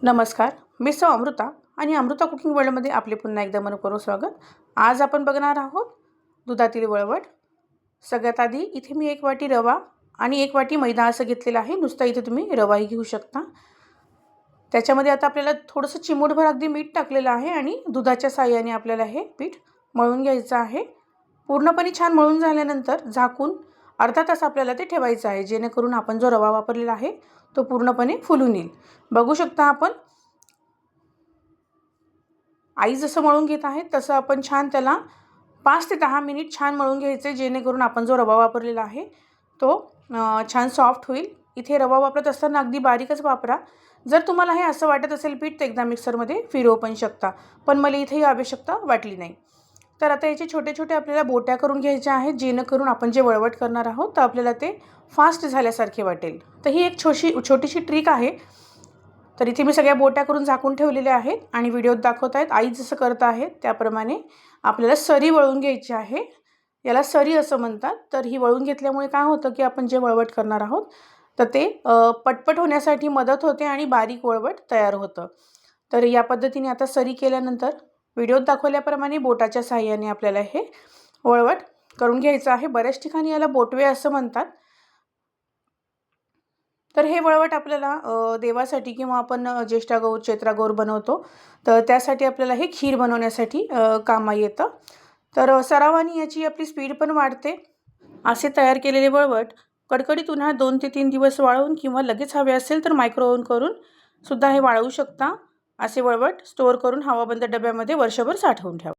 नमस्कार, मी सौ अमृता आणि अमृता कुकिंग वर्ल्डमध्ये आपले पुन्हा एकदा मनपूर्वक स्वागत। आज आपण बघणार आहोत दुधातील वळवट। सगळ्यात आधी इथे मी 1 वाटी रवा आणि 1 वाटी मैदा असं घेतलेला आहे। नुसता इथे तुम्ही रवाही घेऊ शकता। त्याच्यामध्ये आता आपल्याला थोडंसं चिमूटभर अगदी मीठ टाकलेलं आहे आणि दुधाच्या साहाय्याने आपल्याला हे पीठ मळून घ्यायचं आहे। पूर्णपणे छान मळून झाल्यानंतर झाकून अर्धा तास आपल्याला ते ठेवायचं आहे, जेणेकरून आपण जो रवा वापरलेला आहे तो पूर्णपणे फुलून येईल। बघू शकता आपण आई जसं मळून घेत आहे तसं आपण छान त्याला 5 ते 10 मिनिट छान मळून घ्यायचे, जेणेकरून आपण जो रवा वापरलेला आहे तो छान सॉफ्ट होईल। इथे रवा वापरत असताना अगदी बारीकच वापरा। जर तुम्हाला हे असं वाटत असेल पीठ तर एकदा मिक्सरमध्ये फिरवू पण शकता, पण मला इथे ही आवश्यकता वाटली नाही। तर आता याचे छोटे छोटे आपल्याला बोट्या करून घ्यायच्या आहेत, जेणेकरून आपण जे वळवट करणार आहोत तर आपल्याला ते फास्ट झाल्यासारखे वाटेल। तर ही एक छोटीशी ट्रिक आहे। तर इथे मी सगळ्या बोट्या करून झाकून ठेवलेल्या आहेत आणि व्हिडिओत दाखवत आहेत आई जसं करत आहेत त्याप्रमाणे आपल्याला सरी वळून घ्यायची आहे। याला सरी असं म्हणतात। तर ही वळून घेतल्यामुळे काय होतं की आपण जे वळवट करणार आहोत तर ते पटपट होण्यासाठी मदत होते आणि बारीक वळवट तयार होतं। तर या पद्धतीने आता सरी केल्यानंतर व्हिडिओत दाखवल्याप्रमाणे बोटाच्या साहाय्याने आपल्याला हे वळवट करून घ्यायचं आहे। बऱ्याच ठिकाणी याला बोटवे असं म्हणतात। तर हे वळवट आपल्याला देवासाठी किंवा आपण ज्येष्ठागौर चैत्रागौर बनवतो तर त्यासाठी आपल्याला हे खीर बनवण्यासाठी कामा येतं। तर सरावाने याची आपली स्पीड पण वाढते। असे तयार केलेले वळवट कडकडीत उन्हात 2 ते 3 दिवस वाळवून किंवा लगेच हवे असेल तर मायक्रोवेव्ह करून सुद्धा हे वाळवू शकता। असे वळवट स्टोअर करून हवाबंद डब्यामध्ये वर्षभर साठवून ठेवा।